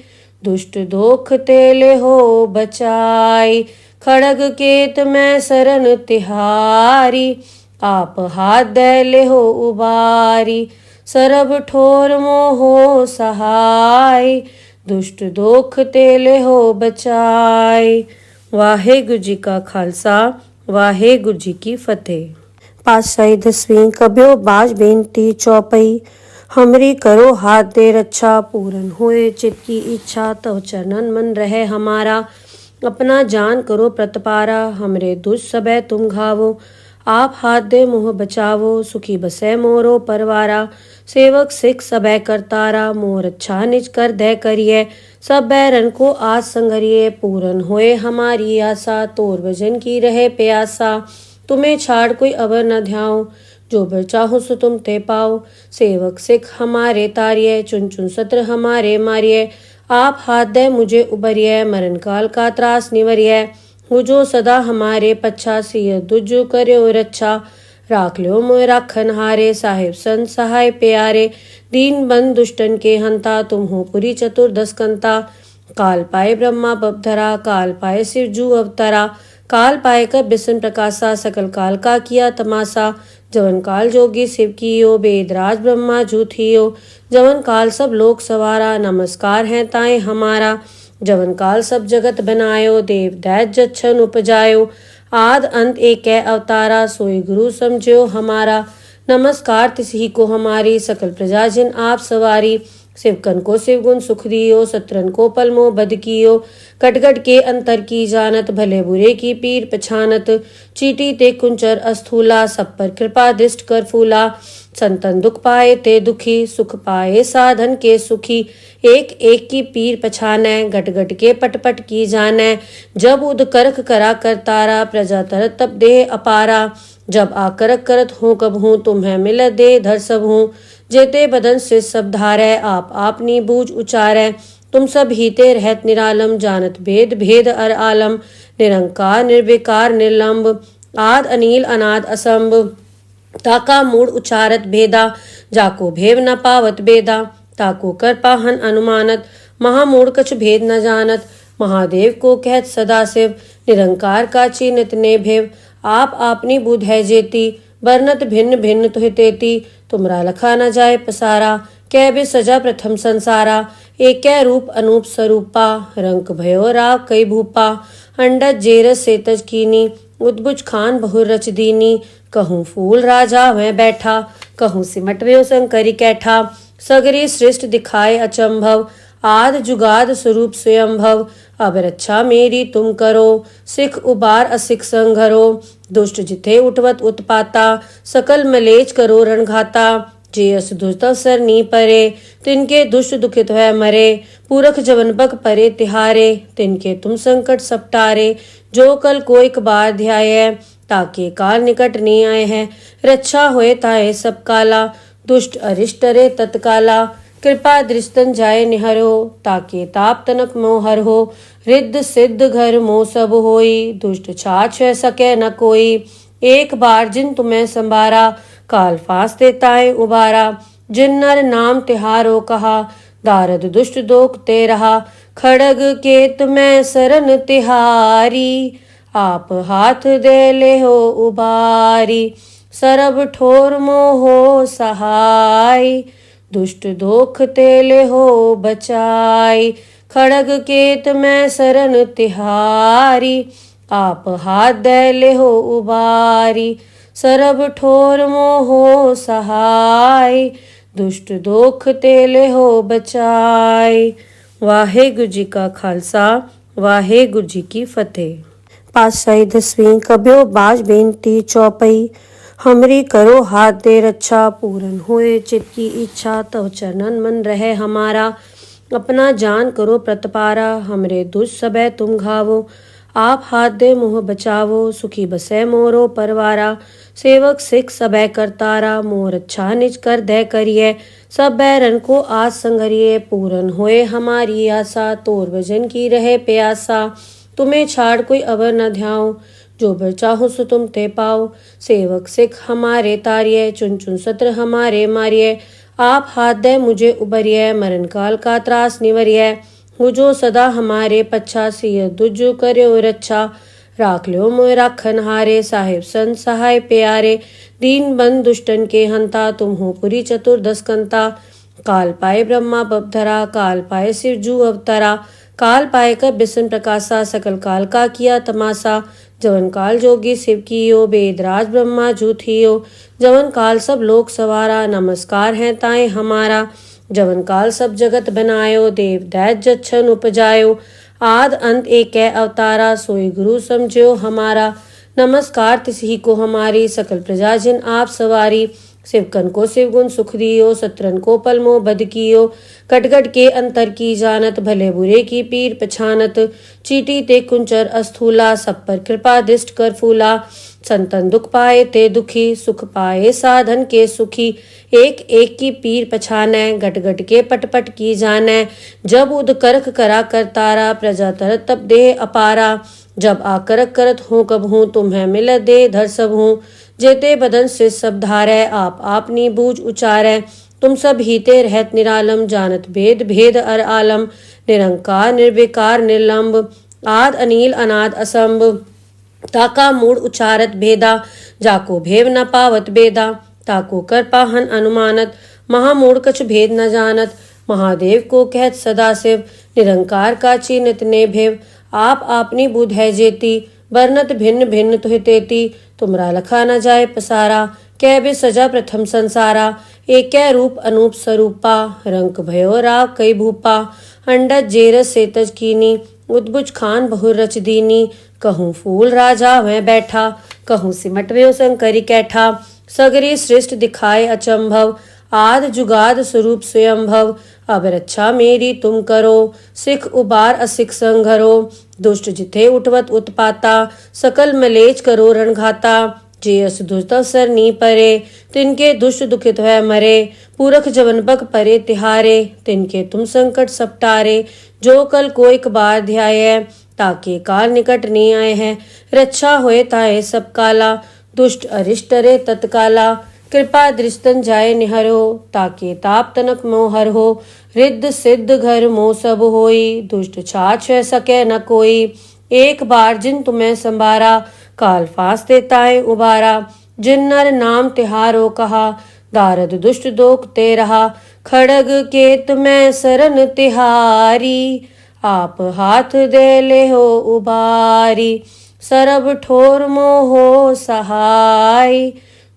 दुष्ट दोख तेले हो बचाई। खड़ग केत में सरन तिहारी, आप हाथ दे ले हो उबारी। सरब ठोर मोहो सहाय, दुष्ट दोख तेले हो बचाई। वाहेगुरु जी का खालसा, वाहेगुरु जी की फतेह। पातशाही दसवीं कब्यो बाज बेनती चौपई। हमरी करो हाथ दे रक्षा, पूरन होए चित की इच्छा। तव चरणन मन रहे हमारा, अपना जान करो प्रतपारा। हमरे दुष्ट सबे तुम घावो, आप हाथ दे मुँह बचावो। सुखी बसे मोरो परवारा, सेवक सिख सबे करतारा। मोर अच्छा निज कर दे करिए, सब बैरन को आज संगरिए। पूरन होए हमारी आशा, तोर भजन की रहे प्यासा। तुम्हें छाड़ कोई अवर न ध्याओ, जो बर चाहो सो तुम ते पाओ। सेवक सिख हमारे तारिये, चुन चुन सत्र हमारे मारिये। आप हाथ दे मुझे उबरिये, मरण काल का त्रास निवरिये। हो जो सदा हमारे पच्छा, सिय दुजो कर्यो रक्षा। राख लो मोय राखन हारे, साहिब संत सहाय प्यारे। दीन बंद दुष्टन के हंता, तुम हो पुरी चतुर्दश कंता। काल पाए ब्रह्मा बपधरा, काल पाए शिव जू अवतरा। काल पाए कर बिसन प्रकाशा, सकल काल का किया तमाशा। जवन काल जोगी शिव कियो, वेदराज ब्रह्मा जूथियो। जवन काल सब लोक सवारा, नमस्कार है ताए हमारा। जवन काल सब जगत बनायो, देव दैत जच्छन उपजायो। आद अंत एक अवतारा, सोई गुरु समझो हमारा। नमस्कार तिसही को हमारी, सकल प्रजा जिन आप सवारी। शिवकन को शिवगुण सुख दियो, सत्रन को पलमो बद कियो। कटगट के अंतर की जानत, भले बुरे की पीर पछानत। चीटी ते कुंचर अस्थूला, सब पर कृपा दृष्ट कर फूला। संतन दुख पाए ते दुखी, सुख पाए साधन के सुखी। एक एक की पीर पछानै, घट घट के पट पट की जानै। जब उद करख करा कर तारा, प्रजा तरत तब देह अपारा। जब आकरक करत हूँ कब हूँ, तुम्हें मिल दे धर सब हूँ। जेते बदन से सब धारै, आप आपनी बूझ उचारै। तुम सब हीते रहत निरालम, जानत भेद भेद अर आलम। निरंकार निर्विकार निर्लंब, आद अनील अनाद असंभ। ताका मूड उचारत भेदा, जाको भेव न पावत बेदा। ताको कर पाहन अनुमानत, महामूड कछ भेद न जानत। महादेव को कहत सदाशिव, निरंकार का चीनत ने भेव। आप आपनी बुध है जेती, बरनत भिन्न भिन्न तुहि तेती, तुमरा लखा न जाए पसारा। कै बे सजा प्रथम संसारा, एक रूप अनूप स्वरूपा। रंक भयो राव कई भूपा, अंडज जेरस सेतज कीनी। उद्भुज खान बहुर रच दीनी, कहूँ फूल राजा वह बैठा। कहूँ सिमट व्यो शंकरी कैठा, सगरी सृष्ट दिखाए अचंभव। आद जुगाद स्वरूप स्वयंभव, अब रक्षा मेरी तुम करो। सिख उबार असिख संघरो, दुष्ट जिथे उठवत उत्पाता। सकल मलेच करो रणघाता, जे अस दुष्ट सर नी परे। तिनके दुष्ट दुखित है मरे, पूरख जवन बक परे तिहारे। तिनके तुम संकट सपटारे, जो कल कोई कबार ध्याय। ताके काल निकट नहीं आए हैं, रक्षा होए ताए सब काला। दुष्ट अरिष्ट रे तत्काला, कृपा दृष्टन जाए निहरो। ताके ताप तनक मोहर हो, रिद्ध सिद्ध घर मोह सब होई। दुष्ट छाछ सके न कोई, एक बार जिन तुम्हें संभारा। काल फांस देताए उबारा, जिन नर नाम तिहारो कहा। दारद दुष्ट दोख ते रहा, खड़ग केत में सरन तिहारी। आप हाथ दे ले हो उबारी, सरब ठोर मोहो सहाय। दुष्ट दोख तेले हो बचाई, खड़ग केत में सरन तिहारी। आप हाथ दे ले हो उबारी, सरब ठोर मोहो सहाय। दुष्ट दोख तेले हो बचाई। वाहेगुरु जी का खालसा, वाहेगुरु जी की फतेह। पातशाही दसवीं कब्यो बाज बेनती चौपई। हमरी करो हाथ दे रक्षा, पूरन होए चित की इच्छा। तव चरणन मन रहे हमारा, अपना जान करो प्रतपारा। हमरे दुष्ट सबे तुम घावो, आप हाथ दे मुँह बचावो। सुखी बसे मोरो परवारा, सेवक सिख सबे करतारा। मोर अच्छा निज कर दे करिए, सब बैरन को आज संगरिए। पूरन होए हमारी आशा, तोर भजन की रहे प्यासा। तुम्हें छाड़ कोई अवर न ध्याओ, जो बर चाहो सो तुम ते पाओ। सेवक सिख हमारे तारिये, चुन चुन सत्र हमारे मारिये। आप हाथ दे मुझे उबरिये, मरण काल का त्रास निवरिये। हो जो सदा हमारे पच्छा, सिय दुजु कर्यो रक्षा। राख लो मोय राखन हारे, साहिब संत सहाय प्यारे। दीन बंद दुष्टन के हंता, तुम हो पुरी चतुर्दश कंता। काल पाए ब्रह्मा बपधरा, काल पाए शिव जू अवतरा। काल पाए कर बिसन प्रकाशा, सकल काल का किया तमाशा। जवन काल जोगी शिव कियो, वेदराज ब्रह्मा जू थियो। जवन काल सब लोक सवारा, नमस्कार है ताए हमारा। जवन काल सब जगत बनायो, देव दैत जच्छन उपजायो। आद अंत एक अवतारा, सोई गुरु समझो हमारा। नमस्कार तिसही को हमारी, सकल प्रजा जिन आप सवारी। शिवकन को शिवगुण सुख दियो, सत्रन को पलमो बद कियो। कटगट के अंतर की जानत, भले बुरे की पीर पछानत। चीटी ते कुंचर अस्थूला, सब पर कृपा दृष्ट कर फूला। संतन दुख पाए ते दुखी, सुख पाए साधन के सुखी। एक एक की पीर पछानै, गट गट के पट पट की जानै। जब उद करख करा करतारा, प्रजा तरत तब देह अपारा। जब आकरक करत हूँ कब हूँ, तुम्हें मिल दे धर सब हूँ। जेते बदन से सब धारै, आप आपनी बूझ उचारै। तुम सब हीते रहत निरालम, जानत भेद भेद अर आलम। निरंकार निर्विकार निर्लंब, आद अनील अनाद असंभ। ताका मूड उचारत भेदा, जाको भेव न पावत बेदा। ताको कर पाहन अनुमानत, महामूढ़ कछ भेद न जानत। महादेव को कहत सदा शिव, निरंकार का चीनत ने भेव। आप आपनी बुध है जेती, बरनत भिन्न भिन्न तुहि तेती। तुमरा लखा न जाए पसारा, कै बे सजा प्रथम संसारा। एक रूप अनूप स्वरूपा, रंक भयो राव कई भूपा। अंडज जेरस सेतज कीनी, उद्भुज खान बहुर रच दीनी। कहूँ फूल राजा वह बैठा, कहूँ सिमट व्यो शंकरी कैठा। सगरी सृष्ट दिखाए अचंभव, आद जुगाद स्वरूप स्वयंभव। अब रक्षा मेरी तुम करो, सिख उबार असिख संघरो। दुष्ट जिथे उठवत उत्पाता, सकल मलेच करो रणघाता। जे अस दुष्ट सर नी परे, तिनके दुष्ट दुखित है मरे। पूरख जवन बक परे तिहारे, तिनके तुम संकट सपटारे। जो कल कोई कबार ध्याय, ताके काल निकट नहीं आए हैं। रक्षा होए ताए सब काला, दुष्ट अरिष्ट रे तत्काला। कृपा दृष्टन जाए निहरो, ताके ताप तनक मोहर हो। रिद्ध सिद्ध घर मोह सब होई, दुष्ट छाछ सके न कोई। एक बार जिन तुम्हें संभारा, काल फांस देताए उबारा। जिन नर नाम तिहारो कहा, दारद दुष्ट दोख ते रहा। खड़ग केत मैं सरन तिहारी, आप हाथ दे ले हो उबारी। सरब ठोर मोहो सहाय,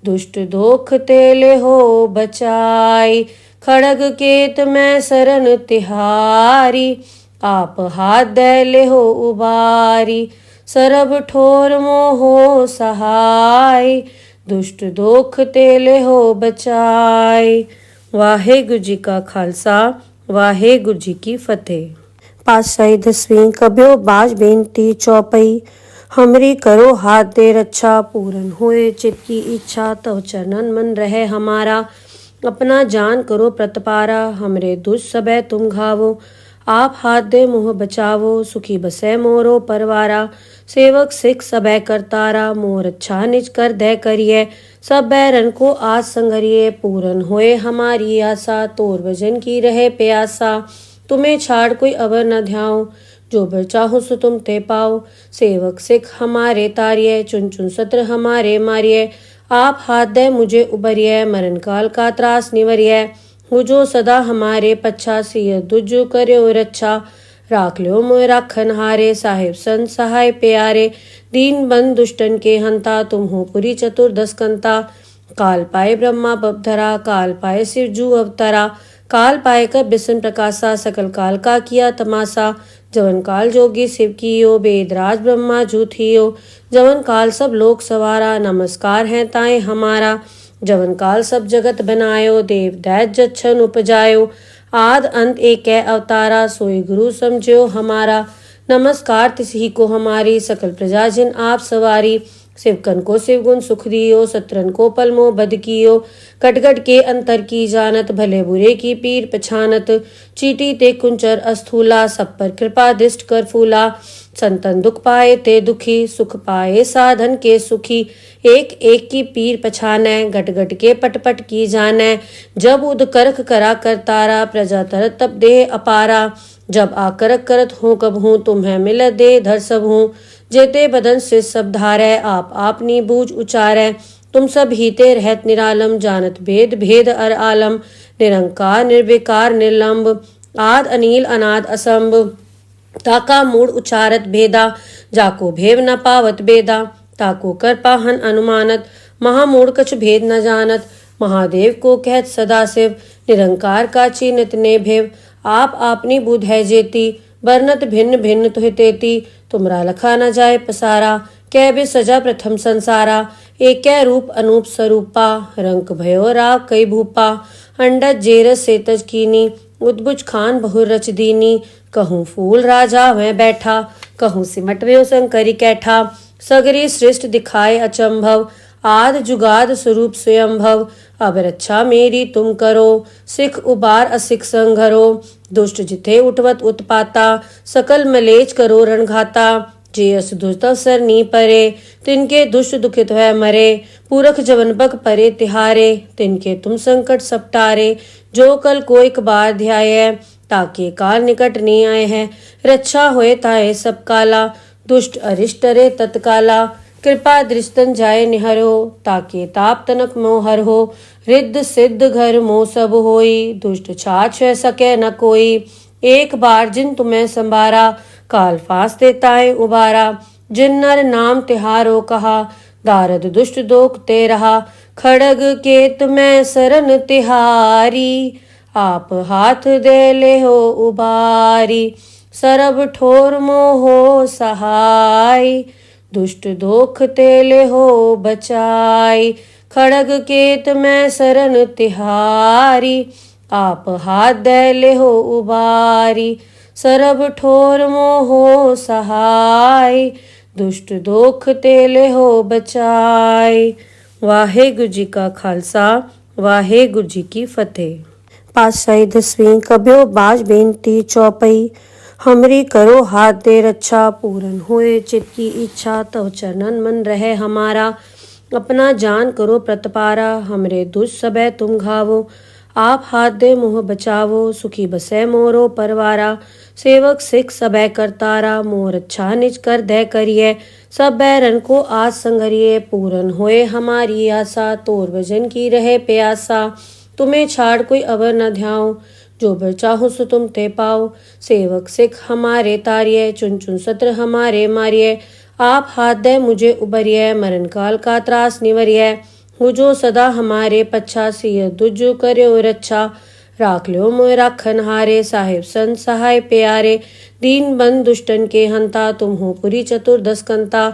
दुष्ट दोख ते ले हो बचाई। खड़ग केत मैं सरन तिहारी, आप हाथ दे ले हो उबारी। सरब ठोर मोहो सहाय, दुष्ट दोख ते ले हो बचाई। वाहेगुरु जी का खालसा, वाहेगुरु जी की फतेह। पातशाही दसवीं कबियो बाज बेनती चौपई। हमरी करो हाथ दे रक्षा, पूरन होए चित की इच्छा। तव चरणन मन रहे हमारा, अपना जान करो प्रतपारा। हमरे दुष्ट सबे तुम घावो, आप हाथ दे मुँह बचावो। सुखी बसै मोरो परवारा, सेवक सिख सबे करतारा। मोर अच्छा निज कर दे करिए, सब बैरन को आज संगरिए। पूरन होए हमारी आशा, तोर भजन की रहे प्यासा। तुम्हें छाड़ कोई अवर न ध्याओ, जो बर चाहो सो तुम ते पाओ। सेवक सिख हमारे तारिये, चुन चुन सत्र हमारे मारिये। आप हाथ दे मुझे उबरिये, मरण काल का त्रास निवरिये। हो जो सदा हमारे पच्छा, सिय दुजो कर्यो रक्षा। राख लो मोय राखन हारे, साहिब संत सहाय प्यारे। दीन बंद दुष्टन के हंता, तुम हो पुरी चतुर्दश कंता। काल पाए ब्रह्मा बपधरा, काल पाए शिव जू अवतरा। काल पाए कर बिसन प्रकाशा, सकल काल का किया तमाशा। जवन काल जोगी शिव कियो, वेदराज ब्रह्मा जू थियो। जवन काल सब लोक सवारा, नमस्कार है ताए हमारा। जवन काल सब जगत बनायो, देव दैत जच्छन उपजायो। आद अंत एक अवतारा, सोई गुरु समझो हमारा। नमस्कार तिसही को हमारी, सकल प्रजा जिन आप सवारी। शिवकन को शिव गुण सुख दियो, सत्रन को पलमो बद कियो। कटगट के अंतर की जानत, भले बुरे की पीर पछानत। चीटी ते कुंचर अस्थूला, सब पर कृपा दृष्ट कर फूला। संतन दुख पाए ते दुखी, सुख पाए साधन के सुखी। एक एक की पीर पछानै, गट गट के पट पट की जानै। जब उद करख करा करतारा, प्रजा तरत तब देह अपारा। जब आकरक करत हूँ कब हूँ, तुम्हें मिल दे धर सब हूँ। जेते बदन से सब धारै, आप आपनी बूझ उचारै। तुम सब हीते रहत निरालम, जानत भेद भेद अर आलम। निरंकार निर्विकार निर्लंब, आद अनील अनाद असंभ। ताका मूड उचारत भेदा, जाको भेव न पावत बेदा। ताको कर पाहन अनुमानत, महामूढ़ कछ भेद न जानत। महादेव को कहत सदा शिव, निरंकार का चीनत ने भेव। आप आपनी बुध है जेती, बरनत भिन्न भिन्न तुहि तेती। तुमरा लखा न जाए पसारा, कै बे सजा प्रथम संसारा। एक रूप अनूप स्वरूपा, रंक भयो राव कई भूपा। अंडज जेरस सेतज कीनी, उद्भुज खान बहुर रच दीनी। कहूँ फूल राजा वह बैठा, कहूँ सिमट व्यो शंकरी कैठा। सगरी सृष्ट दिखाए अचंभव, आद जुगाद स्वरूप स्वयंभव। अब रक्षा मेरी तुम करो, सिख उबार असिख संघरो। दुष्ट जिथे उठवत उत्पाता, सकल मलेच करो रणघाता। जे अस दुष्ट अवसर नी परे, तिनके दुष्ट दुखित है मरे। पुरख जवन बग परे तिहारे, तिनके तुम संकट सपटारे। जो कल को एक बार ध्याय, ताके काल निकट नहीं आए हैं। रक्षा होए ताए सब काला, दुष्ट अरिष्ट रे तत्काला। कृपा दृष्टन जाय निहरो, ताके ताप तनक मोहर हो। रिद्ध सिद्ध घर मोह सब होई, दुष्ट छाछ सके न कोई। एक बार जिन तुम्हें संभारा, काल फांस देताए उबारा। जिन नर नाम तिहारो कहा, दारद दुष्ट दोख ते रहा। खड़ग केत मैं सरन तिहारी, आप हाथ दे ले हो उबारी। सरब ठोर मोहो सहाय, दुष्ट दोख ते ले हो बचाई। खड़ग केत मैं सरन तिहारी, आप हाथ दे ले हो उबारी। सरब ठोर मोहो सहाय, दुष्ट दोख ते ले हो बचाई। वाहेगुरु जी का खालसा, वाहेगुरु जी की फतेह। पातशाही दसवीं कबियो बाज बेनती चौपई। हमरी करो हाथ दे रक्षा, पूरन होए चित की इच्छा। तव चरणन मन रहे हमारा, अपना जान करो प्रतपारा। हमरे दुष्ट सबे तुम घावो, आप हाथ दे मोह बचावो, सुखी बसै मोरो परवारा। सेवक सिख सबै करतारा, मोर अच्छा निज कर दे करिए। सब बैरन को आज संगरिए, पूरन होए हमारी आशा। तोर भजन की रहे प्यासा, तुम्हें छाड़ कोई अवर न ध्याओ। जो बर चाहो सो तुम ते पाओ। सेवक सिख हमारे तारिये, चुन चुन सत्र हमारे मारिये। आप हाथ दे मुझे उबरिये, मरण काल का त्रास निवरिये। हो जो सदा हमारे पच्छा, सिय दुज कर्यो रक्षा। राख ल्यो मोय राखन हारे, साहिब संत सहाय प्यारे। दीन बंद दुष्टन के हंता, तुम हो पुरी चतुर्दश कंता।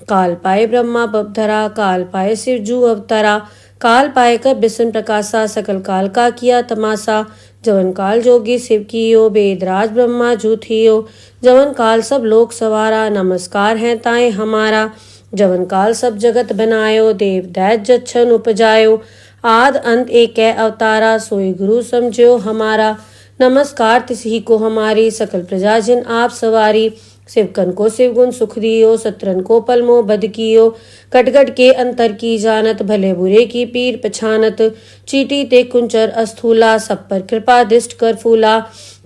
काल पाए ब्रह्मा बपधरा, काल पाए शिव जू अवतरा। काल पाए कर बिसन प्रकाशा, सकल काल का किया तमाशा। जवन काल जोगी शिव कियो, वेदराज ब्रह्मा जू थियो। जवन काल सब लोक सवारा, नमस्कार है ताए हमारा। जवन काल सब जगत बनायो, देव दैत जच्छन उपजायो। आद अंत एक अवतारा, सोई गुरु समझो हमारा। नमस्कार तिसही को हमारी, सकल प्रजा जिन आप सवारी। शिवकन को शिव गुण सुख दियो, सत्रन को पलमो बद कियो। कटगट के अंतर की जानत, भले बुरे की पीर पछानत। चीटी ते कुंचर अस्थूला, सब पर कृपा दृष्ट कर फूला।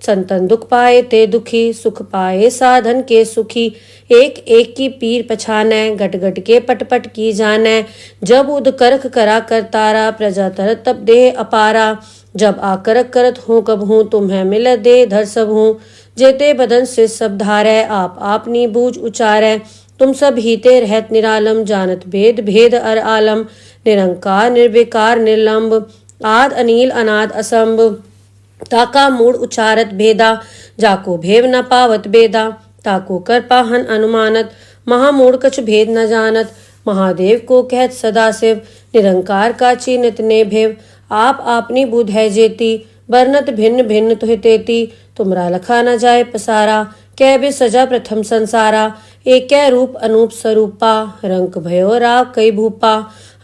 संतन दुख पाए ते दुखी, सुख पाए साधन के सुखी। एक एक की पीर पछानै, गट गट के पट पट की जानै। जब उद करख करा करतारा, प्रजा तरत तब देह अपारा। जब आकरक करत हूँ कब हूँ, तुम्हें मिल दे धर सब हूँ। जेते बदन से सब धारै, आप आपनी बूझ उचारै। तुम सब हीते रहत निरालम, जानत भेद भेद अर आलम। निरंकार निर्विकार निर्लंब, आद अनील अनाद असंभ। ताका मूड उचारत भेदा, जाको भेव न पावत बेदा। ताको कर पाहन अनुमानत, महामूड कछ भेद न जानत। महादेव को कहत सदा शिव, निरंकार का चीनित ने भेव। आप आपनी बुध है जेती, बरनत भिन्न भिन्न तुहि तेती। तुमरा लखा न जाए पसारा, कै बे सजा प्रथम संसारा। एक रूप अनूप स्वरूपा, रंक भयो राव कई भूपा।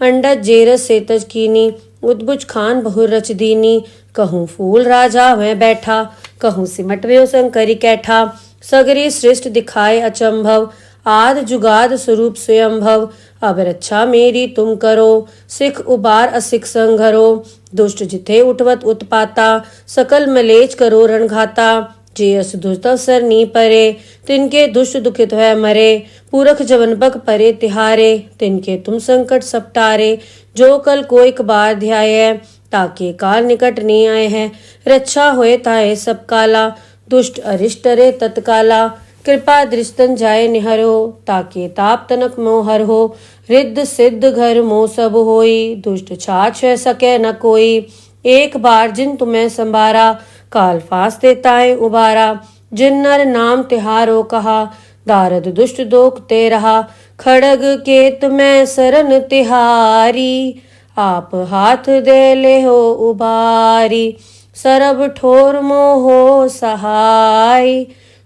अंडज जेरस सेतज कीनी, उद्भुज खान बहु रच दीनी। कहूँ फूल राजा वह बैठा, कहूँ सिमट व्यो शंकरी कैठा। सगरी सृष्ट दिखाए अचंभव, आद जुगाद स्वरूप स्वयंभव। अब रक्षा मेरी तुम करो, सिख उबार असिख संघरो। दुष्ट जिथे उठवत उत्पाता, सकल मलेच करो रणघाता। जे अस दुष्ट अवसर नी परे, तिनके दुष्ट दुखित है मरे। पूरख जवन बक परे तिहारे, तिनके तुम संकट सपटारे। जो कल को एक बार ध्याय, ताके काल निकट नहीं आए हैं। रक्षा होए ताए सब काला, दुष्ट अरिष्ट रे तत्काला। कृपा दृष्टन जाय निहरो, ताके ताप तनक मोहर हो। रिद्ध सिद्ध घर मोह सब होई, दुष्ट छाछ सके न कोई। एक बार जिन तुम्हें संभारा, काल फांस देताए उबारा। जिन नर नाम तिहारो कहा, दारद दुष्ट दोख ते रहा। खड़ग केत में सरन तिहारी, आप हाथ दे ले हो उबारी। सरब ठोर मोहो सहाय,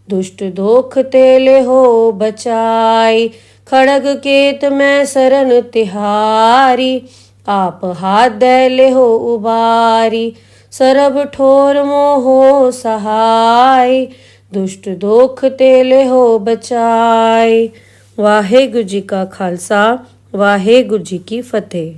दुष्ट दोख तेले हो बचाई। खड़ग केत में सरन तिहारी, आप हाथ दे ले हो उबारी। सरब ठोर मोहो सहाय, दुष्ट दोख तेले हो बचाई। वाहेगुरु जी का खालसा, वाहेगुरु जी की फतेह।